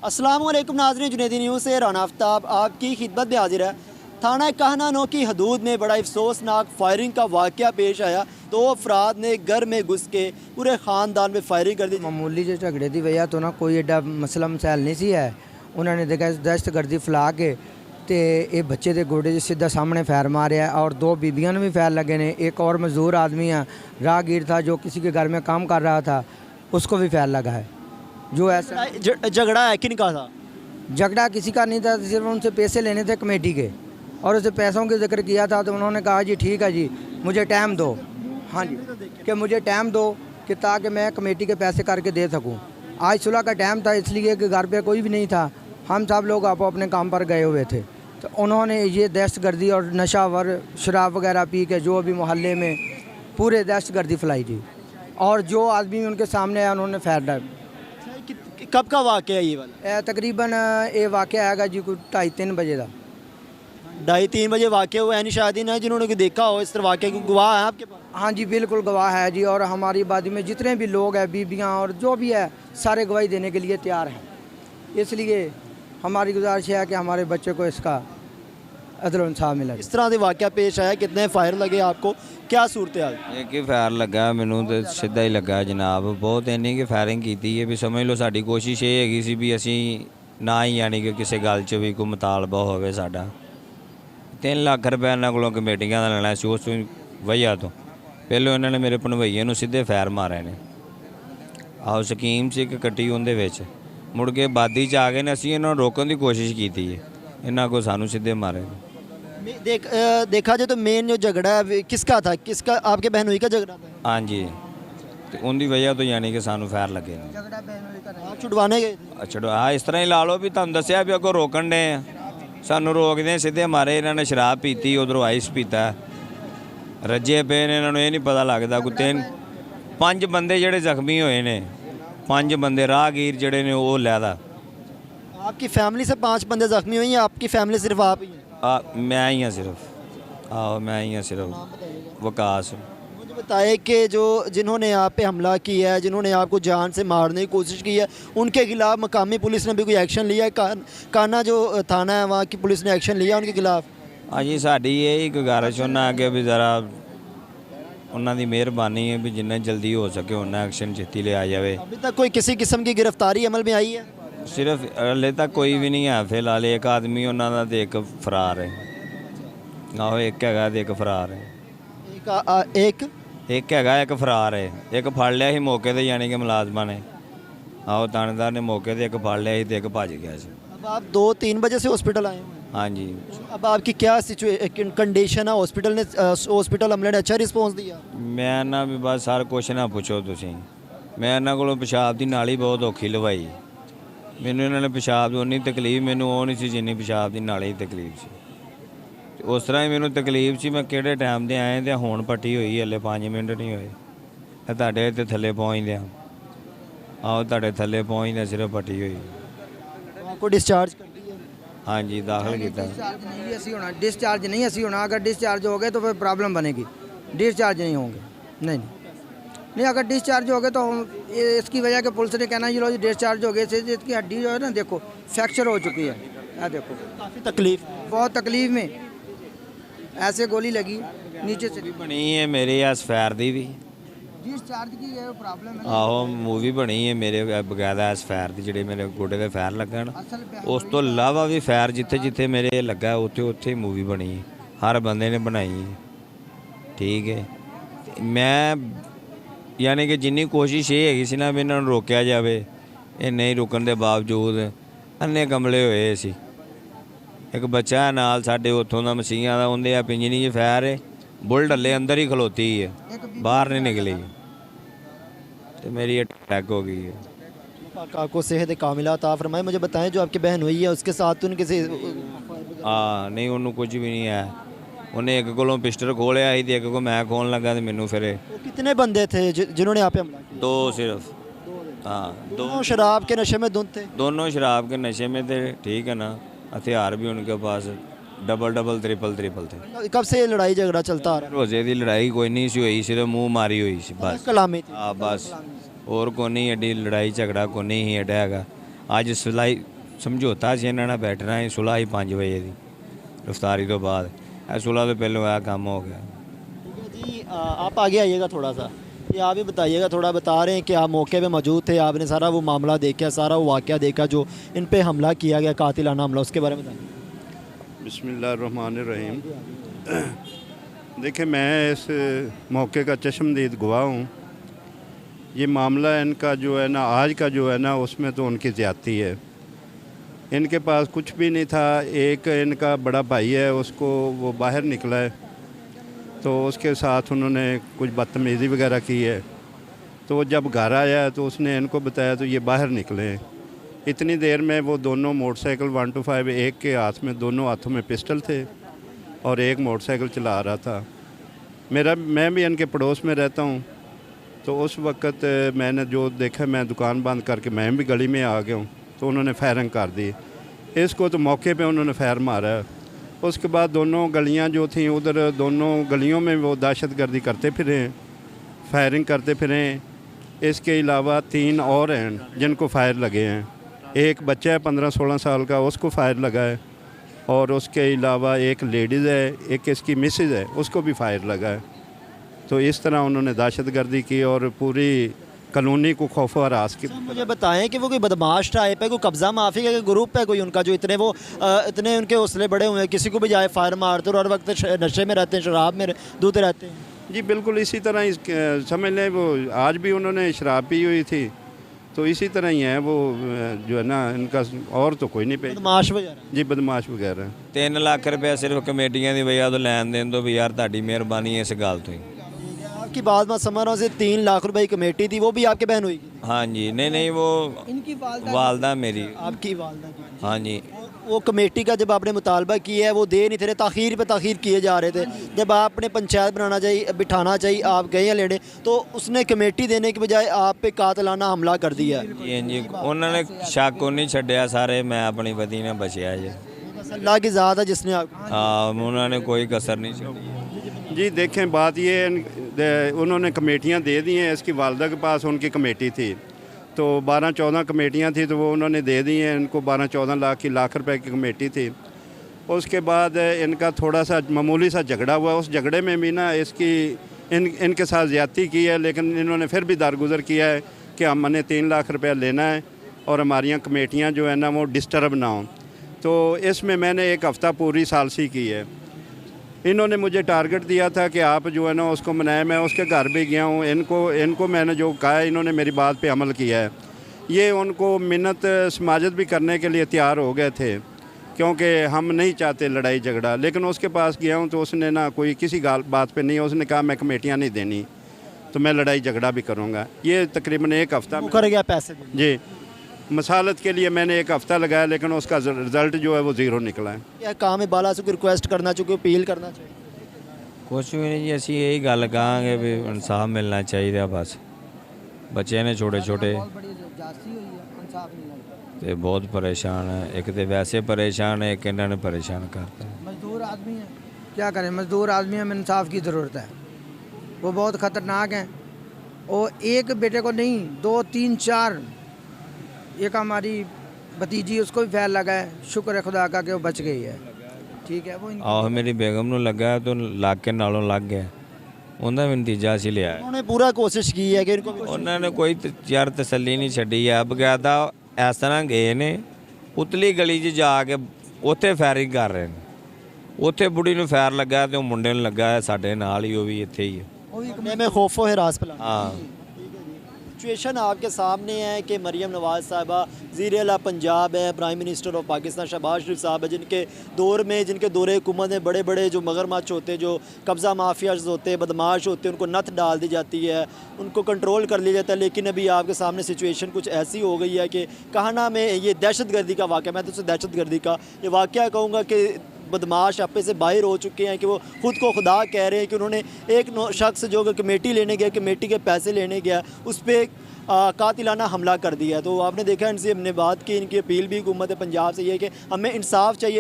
अस्सलाम वालेकुम नाज़रीन, जुनैदी न्यूज़ से राना आफ्ताब आपकी खिदमत में हाजिर है। थाना कहनानो की हदूद में बड़ा अफसोसनाक फायरिंग का वाक़या पेश आया। दो अफराद ने घर में घुस के पूरे ख़ानदान में फायरिंग कर दी। मामूली जो झगड़े की वजह तो ना कोई एडा मसला मसैल नहीं सी है। उन्होंने देखा दहशतगर्दी फैला के तो ये बच्चे के गोडे सीधा सामने फैर मारे और दो बीबियां भी फैर लगे ने। एक और मजदूर आदमी है, राहगीर था जो किसी के घर में काम कर रहा था, उसको भी फैर लगा है। जो ऐसा झगड़ा है किन का था? झगड़ा किसी का नहीं था, सिर्फ उनसे पैसे लेने थे कमेटी के और उसे पैसों के जिक्र किया था। तो उन्होंने कहा जी ठीक है जी, मुझे टाइम दो। हाँ जी, कि मुझे टाइम दो कि ताकि मैं कमेटी के पैसे करके दे सकूं। आज सुलह का टाइम था, इसलिए कि घर पे कोई भी नहीं था, हम सब लोग आपो अपने काम पर गए हुए थे। तो उन्होंने ये दहशतगर्दी और नशावर शराब वगैरह पी के जो भी मोहल्ले में पूरे दहशतगर्दी फैलाई थी और जो आदमी उनके सामने आया उन्होंने फैर डाल। कब का वाक़या है ये वाला? तकरीबन ये वाक़या आएगा जी कोई 2:30-3 बजे का। 2:30-3 बजे वाक़या हुआ, यानी शायद ही ना जिन्होंने कोई देखा हो इस तरह वाक़े की गवाह है आपके पास? हाँ जी बिल्कुल गवाह है जी, और हमारी आबादी में जितने भी लोग हैं, बीबियाँ और जो भी है, सारे गवाही देने के लिए तैयार हैं। इसलिए हमारी गुजारिश है कि हमारे बच्चे को इसका अदल इंसाफ मिला। इस तरह से वाक़या पेश आया, कितने फायर लगे आपको, क्या सूरत हाल? एक ही फायर लगा मैनू तो सीधा ही लगा जनाब। बहुत इन्नी की फायरिंग की है भी समझ लो साड़ी कोशिश ये हैगी सी भी असी ना ही यानी कि किसी गल च भी कोई मुतालबा होवे साडा। 3 लाख रुपये इन्होंने कोलों कमेटियां का लेना सी। उस वजह तो पहले इन्होंने मेरे भनवैये नूं सीधे फायर मारे ने। आओ स्कीम सी एक कट्टी उहदे विच मुड़ के बादी च आ गए ने। असीं इन्हां नूं रोकण की कोशिश की है, इन्हां को सानू सीधे मारे। देखा जाए तो मेन जो झगड़ा है किसका था? किसका? आपके बहनोई का झगड़ा था? हाँ जी, तो उनकी वजह तो यानी कि सानू फायर लगे ने। आप छुड़वाने गए? अच्छा हाँ, इस तरह ही ला लो भी तुहानूं दस्सिया भी अगों रोकण डे आ, सानू रोकदे सीधे मारे। इन्होंने शराब पीती, उधरों आइस पीता, रज्जे पे ने। इन्होंने ये नहीं पता लगता कोई 3-5 बंदे जेडे जख्मी होए ने, 5 बंदे राहगीर जेडे ने वो लैदा। आपकी फैमिली से 5 बंदे जख्मी हुई हैं? आपकी फैमिली सिर्फ आप ही हैं? मैं ही हाँ सिर्फ। आओ मैं ही हाँ सिर्फ। वकास। मुझे बताए कि जो जिन्होंने आप पे हमला किया है, जिन्होंने आपको जान से मारने की कोशिश की है, उनके खिलाफ मकामी पुलिस ने भी कोई एक्शन लिया है? काना जो थाना है वहाँ की पुलिस ने एक्शन लिया उनके खिलाफ? हाँ जी, साड़ी यही गुजारिश उन्हें आगे भी ज़रा उन्होंने मेहरबानी है भी जिन्ना जल्दी हो सके उन्हें एक्शन छेती लिया जाए। अभी तक कोई किसी किस्म की गिरफ्तारी अमल में आई है? सिर्फ हले तक कोई भी नहीं है फिलहाल। एक आदमी उन्होंने तो एक फरार है। आहो एक है तो एक फरार है। एक है एक फरार है। एक फड़ लिया ही मौके ते, यानी कि मुलाजमा ने। आहो थानेदार ने मौके ते एक फड़ लिया ही तो एक भज गया। अब आप 2-3 बजे से हॉस्पिटल आए हैं? हाँ जी। अब आपकी क्या कंडीशन है? हॉस्पिटल अमले ने अच्छा रिस्पॉन्स दिया? मैं ना भी बस सारा कुछ ना पूछो तुसीं। मैं इन्हों को पेशाब की नाली बहुत औखी लवाई। मैनू इन्होंने पेशाब की उन्नी तकलीफ मैनू वो नहीं सी जिन्नी पेशाब की नाली की तकलीफ सी। उस तरह ही मैनू तकलीफ सी। मैं किहड़े टाइम दे आए तो हुण पट्टी हुई, हले 5 मिनट नहीं होए तुहाडे इत्थे थल्ले पहुँचदे। आओ तुहाडे थल्ले पहुँचदे सिर्फ पट्टी हुई। आपको डिस्चार्ज कर दिया? हाँ जी, दाखिल किया। डिस्चार्ज नहीं असी होना। अगर डिस्चार्ज हो गए तो फिर प्रॉब्लम बनेगी। डिस्चार्ज नहीं होंगे, नहीं अगर डिस्चार्ज हो गए तो इसकी वजह के पुलिस ने कहना जी डिस्चार्ज हो गए से इसकी हड्डी जो है ना देखो फ्रैक्चर हो चुकी है। यह देखो काफ़ी तकलीफ, बहुत तकलीफ में ऐसे गोली लगी नीचे से बनी है मेरे इस फैर दी भी। डिस्चार्ज की ये प्रॉब्लम है। आहो मूवी बनी है मेरे बकायदा इस फैर की, जिहड़े मेरे गोडे दे फैर लगन। उस तो इलावा भी फैर जिथे जिथे मेरे लगा उत्थे उत्थे मूवी बनी है, हर बंदे ने बनाई है। ठीक है, मैं यानी कि जिन्नी कोशिश ये हैगी सी ना भी इन्होंने रोकया जाए, ये नहीं रुकण के बावजूद अन्ने कमले होए सी। एक बच्चा है नाल साडे उत्थों दा मसीहां दा, उहदे आ पिंजनी च फैर है, बुलट हले अंदर ही खलोती है, बाहर नहीं निकली तो मेरी अटैक हो गई है। आपको सेहत कामिला अता फरमाए। मुझे बताएं जो आपकी बहन हुई है उसके साथ उनके से? हाँ नहीं, उन्होंने कुछ भी नहीं है। उन्हें एक कोलों पिस्टल खोलिया ही, एक को मैं खोल लगा तो मैनू फिर। कितने बंदे थे जिन्होंने आप पे हमला किया? 2 सिर्फ। हाँ, दोनों शराब के नशे में धुत थे? दोनों शराब के नशे में थे। ठीक है ना, हथियार भी उनके पास डबल ट्रिपल थे। कब से लड़ाई झगड़ा चलता आ रहा है? रोजे की लड़ाई कोई नहीं सी हुई, सिर्फ मुँह मारी हुई सी बस। कलामी थी? हाँ बस, और कोई नहीं एडी लड़ाई झगड़ा कोई नहीं ही एडा हैगा। ਅੱਜ ਸੁਲਾਈ ਸਮਝੌਤਾ ਸੀ ਇਹਨਾਂ ਨਾਲ ਬੈਠਣਾ ਸੀ, ਸੁਲਾਹ ਸੀ 5 ਵਜੇ ਦੀ रफ्तारी तो बाद सुलह तो पहले आया काम हो गया। ठीक है जी, आप आगे आइएगा थोड़ा सा, ये आप भी बताइएगा, थोड़ा बता रहे हैं कि आप मौके पे मौजूद थे, आपने सारा वो मामला देखा, सारा वो वाक़या देखा जो इन पे हमला किया गया, कातिलाना हमला, उसके बारे में बताइए। बिस्मिल्लाहिर्रहमानिर्रहीम। देखिए, मैं इस मौके का चश्मदीद गवाह हूँ। ये मामला इनका जो है ना, आज का जो है ना, उसमें तो उनकी ज़्यादती है। इनके पास कुछ भी नहीं था। एक इनका बड़ा भाई है, उसको वो बाहर निकला है तो उसके साथ उन्होंने कुछ बदतमीज़ी वगैरह की है। तो वो जब घर आया तो उसने इनको बताया तो ये बाहर निकले। इतनी देर में वो दोनों मोटरसाइकिल 125, एक के हाथ में, दोनों हाथों में पिस्टल थे और एक मोटरसाइकिल चला रहा था। मैं भी इनके पड़ोस में रहता हूँ। तो उस वक़्त मैंने जो देखा, मैं दुकान बंद करके मैं भी गली में आ गया हूँ, तो उन्होंने फायरिंग कर दी। इसको तो मौके पे उन्होंने फायर मारा। उसके बाद दोनों गलियां जो थीं, उधर दोनों गलियों में वो दहशतगर्दी करते फिरे, फायरिंग करते फिरे। इसके अलावा 3 और हैं जिनको फायर लगे हैं। एक बच्चा है 15-16 साल का, उसको फायर लगा है, और उसके अलावा एक लेडीज़ है, एक इसकी मिसेज है, उसको भी फायर लगा है। तो इस तरह उन्होंने दहशतगर्दी की और पूरी कॉलोनी को खौफ व हरास की। मुझे बताएं कि वो कोई बदमाश टाइप है, कोई कब्ज़ा माफिया का ग्रुप है कोई उनका, जो इतने वो इतने उनके हौसले बड़े हुए हैं, किसी को भी जाए फायर मारते और हर वक्त नशे में रहते हैं, शराब में धूते रहते हैं। जी बिल्कुल इसी तरह समझ लें, वो आज भी उन्होंने शराब पी हुई थी, तो इसी तरह ही है वो, जो है ना, इनका और तो कोई नहीं पे। बदमाश वगैरह? जी बदमाश वगैरह। 3 ਲੱਖ रुपया सिर्फ कमेटियां की वजह तो लैन देन तो भी यार ताड़ी मेहरबानी है इस गल तो ही। आपकी बात मैं समझ रहा हूँ, 3 लाख रुपए की कमेटी थी, वो भी आपके बहन हुई? हाँ जी, नहीं वो इनकी वालदा मेरी। आपकी वालदा की? हाँ जी। वो कमेटी का जब आपने मुतालबा किया है, वो दे नहीं थे, ताखीर पे ताखीर किए जा रहे थे। जब आपने पंचायत बनाना चाहिए, बिठाना चाहिए, आप गए हैं लेने, तो उसने कमेटी देने के बजाय आप पे कातलाना हमला कर दिया। जी जी, उन्होंने शक को नहीं छड्या सारे, मैं अपनी पति ने बचया जी। अल्लाह की ज़ात है जिसने आप। हाँ, उन्होंने कोई कसर नहीं छोड़ी। जी देखें, बात ये है, उन्होंने कमेटियां दे दी हैं। इसकी वालदा के पास उनकी कमेटी थी, तो 12-14 कमेटियां थी, तो वो उन्होंने दे दी हैं इनको। 12-14 लाख रुपए की कमेटी थी। उसके बाद इनका थोड़ा सा मामूली सा झगड़ा हुआ। उस झगड़े में भी ना इसकी इनके साथ ज़्यादती की है, लेकिन इन्होंने फिर भी दारगुज़र किया है कि हमने 3 लाख रुपया लेना है और हमारी कमेटियाँ जो है ना वो डिस्टर्ब ना हों। तो इसमें मैंने 1 हफ़्ता पूरी सालसी की है। इन्होंने मुझे टारगेट दिया था कि आप जो है ना उसको मनाएं। मैं उसके घर भी गया हूँ। इनको मैंने जो कहा है, इन्होंने मेरी बात पे अमल किया है। ये उनको मिन्नत समाजत भी करने के लिए तैयार हो गए थे, क्योंकि हम नहीं चाहते लड़ाई झगड़ा। लेकिन उसके पास गया हूँ तो उसने ना कोई किसी बात पे नहीं, उसने कहा मैं कमेटियाँ नहीं देनी, तो मैं लड़ाई झगड़ा भी करूँगा। ये तकरीबन 1 हफ़्ता कर गया पैसे जी मसालत के लिए मैंने 1 हफ़्ता लगाया, लेकिन उसका रिज़ल्ट जो है वो 0 निकला है। क्या काम है बाला से कोई रिक्वेस्ट करना चाहिए, अपील करना चाहिए? कुछ भी नहीं जी, असी यही गल कहांगे भी इंसाफ मिलना चाहिए। बस बच्चे ने छोटे छोटे ते बहुत परेशान है। एक तो वैसे परेशान है, एक इन्होंने परेशान करता है। मजदूर आदमी है, क्या करें, मजदूर आदमी है, हमें इंसाफ की ज़रूरत है। वो बहुत ख़तरनाक हैं। और एक बेटे को नहीं, 2, 3, 4, एक हमारी भतीजी, उसको भी फैल लगा है। शुक्र है खुदा का कि वो बच गई है। ठीक है, वो आहो मेरी बेगम ਨੂੰ ਲੱਗਾ तो ਲੱਗ ਕੇ ਨਾਲੋਂ ਲੱਗ ਗਿਆ, ਉਹਦਾ ਵੀ ਨਤੀਜਾ ਅਸੀਂ ਲਿਆ। उन्होंने पूरा कोशिश की है कि इनको ਉਹਨਾਂ ਨੇ ਕੋਈ ਯਾਰ ਤਸੱਲੀ ਨਹੀਂ ਛੱਡੀ ਆ। ਬਗੈਦਾ ਇਸ ਤਰ੍ਹਾਂ ਗਏ ਨੇ, ਉਤਲੀ ਗਲੀ 'ਚ ਜਾ ਕੇ ਉੱਥੇ ਫਾਇਰਿੰਗ ਕਰ ਰਹੇ ਨੇ। ਉੱਥੇ ਬੁੜੀ ਨੂੰ ਫਾਇਰ ਲੱਗਾ ਤੇ ਉਹ ਮੁੰਡੇ ਨੂੰ ਲੱਗਾ ਹੈ, ਸਾਡੇ ਨਾਲ ਹੀ, ਉਹ ਵੀ ਇੱਥੇ ਹੀ ਹੈ। में खौफो हिरास पे हाँ। सिचुएशन आपके सामने है कि मरीम नवाज़ साहिबा ज़ीर आला पंजाब है, prime minister of Pakistan Shehbaz Sharif साहब है, जिनके दौरे हुकूमत में बड़े बड़े जो मगरमच्छ होते हैं, जो कब्ज़ा माफियाज होते हैं, बदमाश होते हैं, उनको नथ डाल दी जाती है, उनको कंट्रोल कर लिया जाता है। लेकिन अभी आपके सामने सिचुएशन कुछ ऐसी हो गई है कि कहना में ये दहशतगर्दी का वाक़या, मैं तो उसे दहशतगर्दी का ये वाक़या कहूँगा कि बदमाश आपे से बाहर हो चुके हैं, कि वो ख़ुद को खुदा कह रहे हैं कि उन्होंने एक शख्स जो कमेटी लेने गया, कमेटी के पैसे लेने गया, उस पर कातिलाना हमला कर दिया। तो आपने देखा, इनसे हमने बात की, इनकी अपील भी हुकूमत पंजाब से ये है कि हमें इंसाफ चाहिए।